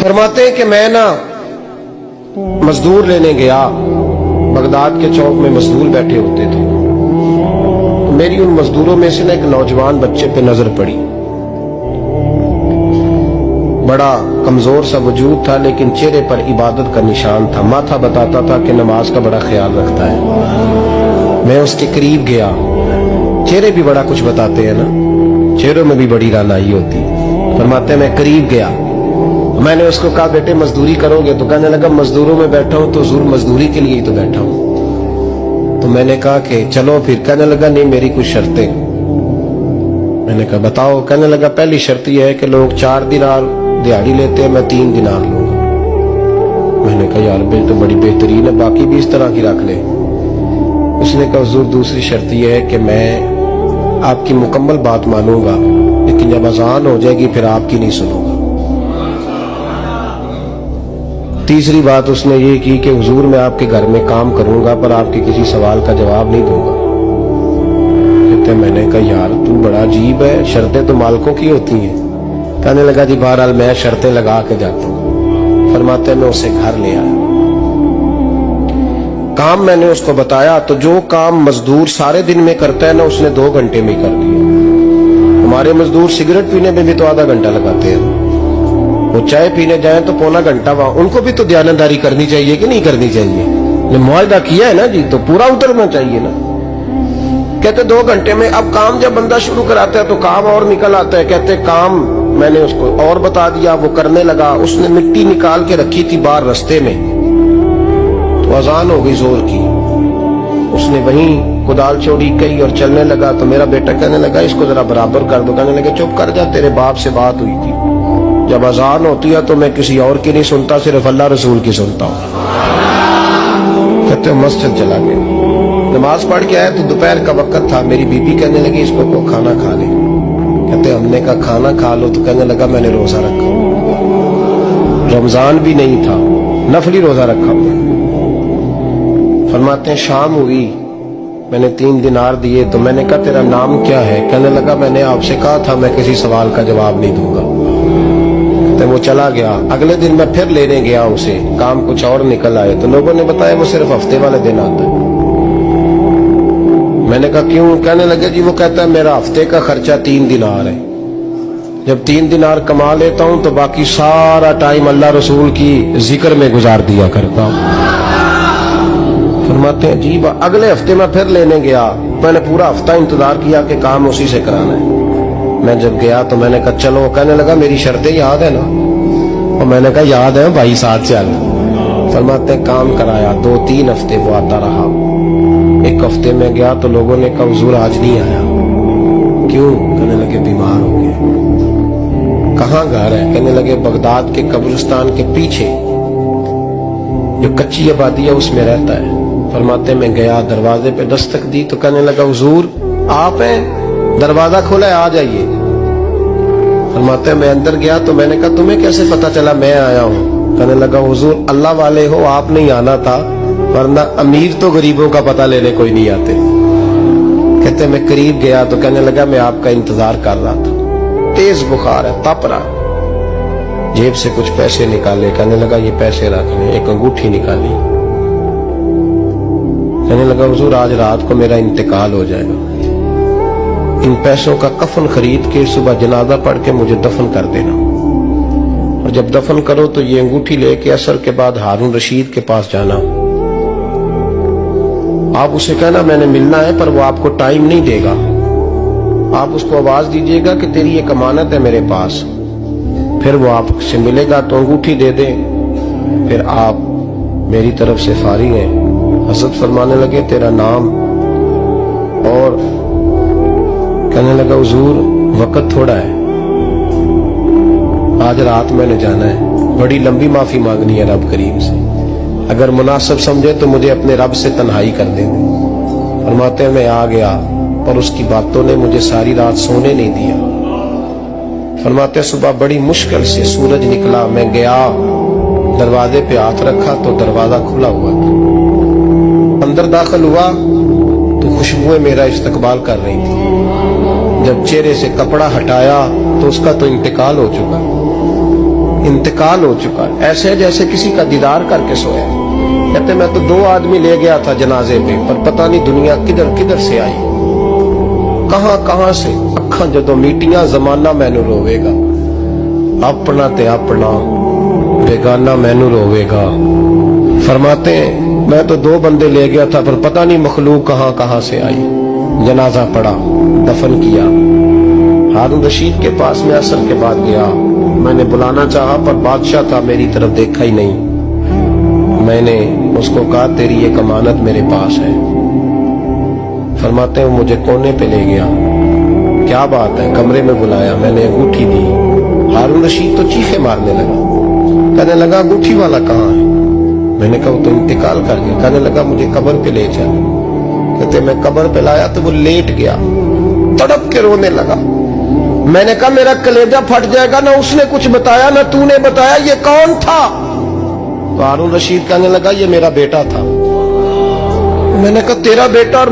फरमाते हैं कि मैं ना मजदूर लेने गया, बगदाद के चौक में मजदूर बैठे होते थे, तो मेरी उन मजदूरों में से ना एक नौजवान बच्चे पे नजर पड़ी। बड़ा कमजोर सा वजूद था, लेकिन चेहरे पर इबादत का निशान था। माथा बताता था कि नमाज का बड़ा ख्याल रखता है। मैं उसके करीब गया। चेहरे भी बड़ा कुछ बताते हैं ना, चेहरों में भी बड़ी रानाई होती है। फरमाते मैं करीब गया, मैंने उसको कहा बेटे मजदूरी करोगे? तो कहने लगा मजदूरों में बैठा हूं तो हुजूर मजदूरी के लिए ही तो बैठा हूं। तो मैंने कहा कि चलो फिर। कहने लगा नहीं, मेरी कुछ शर्तें। मैंने कहा बताओ? कहने लगा पहली शर्त यह है कि लोग 4 दिनार दिहाड़ी लेते हैं, मैं 3 दिनार लूंगा। मैंने कहा यार बिल तो बड़ी बेहतरीन है, बाकी भी इस तरह की रख ले। उसने कहा हुजूर दूसरी शर्त यह है कि मैं आपकी मुकम्मल बात मानूंगा, लेकिन जब अजान हो जाएगी फिर आपकी नहीं सुनूंगा। तीसरी बात उसने ये की कि हुजूर मैं आपके घर में काम करूंगा पर आपके किसी सवाल का जवाब नहीं दूंगा। कहते मैंने कहा यार तू बड़ा अजीब है, शर्तें तो मालिकों की होती हैं। कहने लगा जी बहरहाल मैं शर्तें लगा के जाता हूँ। फरमाते मैं उसे घर ले आया, काम मैंने उसको बताया, तो जो काम मजदूर सारे दिन में करता है ना उसने 2 घंटे में कर दिया। हमारे मजदूर सिगरेट पीने में भी तो आधा घंटा लगाते हैं, वो चाय पीने जाए तो पौना घंटा वहां। उनको भी तो दयानतदारी करनी चाहिए कि नहीं करनी चाहिए? मुआहदा किया है ना जी, तो पूरा उतरना चाहिए ना। कहते 2 घंटे में। अब काम जब बंदा शुरू कराता है तो काम और निकल आता है। कहते काम मैंने उसको और बता दिया, वो करने लगा। उसने मिट्टी निकाल के रखी थी बाहर रास्ते में, तो अजान हो गई जोर की। उसने वहीं कुदाल चौड़ी कही और चलने लगा। तो मेरा बेटा कहने लगा इसको जरा बराबर कर दो। कहने लगे चुप कर जा, तेरे बाप से बात हुई थी, जब अजान होती है तो मैं किसी और की नहीं सुनता, सिर्फ अल्लाह रसूल की सुनता हूँ। कहते मस्जिद चला गया, नमाज पढ़ के आया तो दोपहर का वक्त था। मेरी बीबी कहने लगी इसको को खाना खा ले। कहते हमने कहा खाना खा लो, तो कहने लगा मैंने रोजा रखा, रमजान भी नहीं था, नफली रोजा रखा हुआ। फरमाते हैं शाम हुई, मैंने 3 दिनार दिए, तो मैंने कहा तेरा नाम क्या है? कहने लगा मैंने आपसे कहा था मैं किसी सवाल का जवाब नहीं दूंगा। तो वो चला गया। अगले दिन मैं फिर लेने गया उसे, काम कुछ और निकल आए, तो लोगों ने बताया वो सिर्फ हफ्ते वाले दिन आता है। मैंने कहा क्यों? कहने लगे जी वो कहता है मेरा हफ्ते का खर्चा 3 दिनार है, जब 3 दिनार कमा लेता हूं तो बाकी सारा टाइम अल्लाह रसूल की जिक्र में गुजार दिया करता हूं। फरमाते हैं जी अगले हफ्ते मैं फिर लेने गया, मैंने पूरा हफ्ता इंतजार किया कि काम उसी से कराना है। मैं जब गया तो मैंने कहा चलो। कहने लगा मेरी शर्तें याद है ना? और मैंने कहा याद है भाई, साथ चल। फरमाते हैं काम कराया, 2-3 हफ्ते वो आता रहा। एक हफ्ते में गया तो लोगों ने कहा हुजूर आज नहीं आया। क्यों? कहने लगे बीमार हो गए। कहाँ घर है? कहने लगे बगदाद के कब्रिस्तान के पीछे जो कच्ची आबादी है उसमें रहता है। फरमाते मैं गया, दरवाजे पे दस्तक दी तो कहने लगा हुजूर आप हैं? दरवाजा खोला है, आ जाइए। फरमाते मैं अंदर गया तो मैंने कहा तुम्हें कैसे पता चला मैं आया हूँ? कहने लगा हुजूर अल्लाह वाले हो, आप नहीं आना था, वरना अमीर तो गरीबों का पता लेने कोई नहीं आते। कहते मैं करीब गया तो कहने लगा मैं आपका इंतजार कर रहा था, तेज बुखार है, तप रहा। जेब से कुछ पैसे निकाले, कहने लगा ये पैसे रख ले। एक अंगूठी निकाली, कहने लगा हुजूर आज रात को मेरा इंतकाल हो जाएगा, इन पैसों का कफन खरीद के सुबह जनाजा पढ़ के मुझे दफन कर देना, और जब दफन करो तो ये अंगूठी लेके असर के बाद हारून रशीद के पास जाना। आप उसे कहना मैंने मिलना है पर वो आपको टाइम नहीं देगा। आप उसको आवाज दीजिएगा कि तेरी एक अमानत है मेरे पास, फिर वो आपसे मिलेगा तो अंगूठी दे दे, फिर आप मेरी तरफ से फारिग हैं। हजरत फरमाने लगे तेरा नाम? और कहने लगा हुजूर वक्त थोड़ा है, आज रात मैंने जाना है, बड़ी लंबी माफी मांगनी है रब करीम से, अगर मुनासिब समझे तो मुझे अपने रब से तन्हाई कर दे। फरमाते मैं आ गया पर उसकी बातों ने मुझे सारी रात सोने नहीं दिया। फरमाते सुबह बड़ी मुश्किल से सूरज निकला, मैं गया दरवाजे पे हाथ रखा तो दरवाजा खुला हुआ था। अंदर दाखिल हुआ तो खुशबुएं मेरा इस्तकबाल कर रही थी। जब चेहरे से कपड़ा हटाया तो उसका तो इंतकाल हो चुका। इंतकाल हो चुका है, ऐसे जैसे किसी का दीदार करके सोया। कहते मैं तो 2 आदमी ले गया था जनाजे पे, पर पता नहीं दुनिया किधर किधर से आई, कहां कहां से। अखां जदों मीटियां जमाना मैनू रोवेगा, अपना ते अपना बेगाना मैनू रोवेगा। फरमाते हैं मैं तो 2 बंदे ले गया था, पर पता नहीं मखलूक कहां कहां से आई। जनाजा पड़ा, दफन किया। हारून रशीद के पास में असर के बाद गया, मैंने बुलाना चाहा पर बादशाह था, मेरी तरफ देखा ही नहीं। मैंने उसको कहा तेरी एक अमानत मेरे पास है। फरमाते हैं मुझे कोने पे ले गया, क्या बात है, कमरे में बुलाया, मैंने अंगूठी दी। हारून रशीद तो चीखे मारने लगा, कहने लगा अंगूठी वाला कहाँ है? मैंने कहा वो तो इंतकाल कर गया। कहने लगा मुझे कब्र पे ले चल। कहते मैं कब्र पे लाया तो वो लेट गया, तड़प के रोने लगा। मैंने कहा मेरा कलेजा फट जाएगा, ना उसने कुछ बताया ना तूने बताया, ये कौन था? तो हारून रशीद कहने लगा ये मेरा बेटा था। मैंने कहा तेरा बेटा और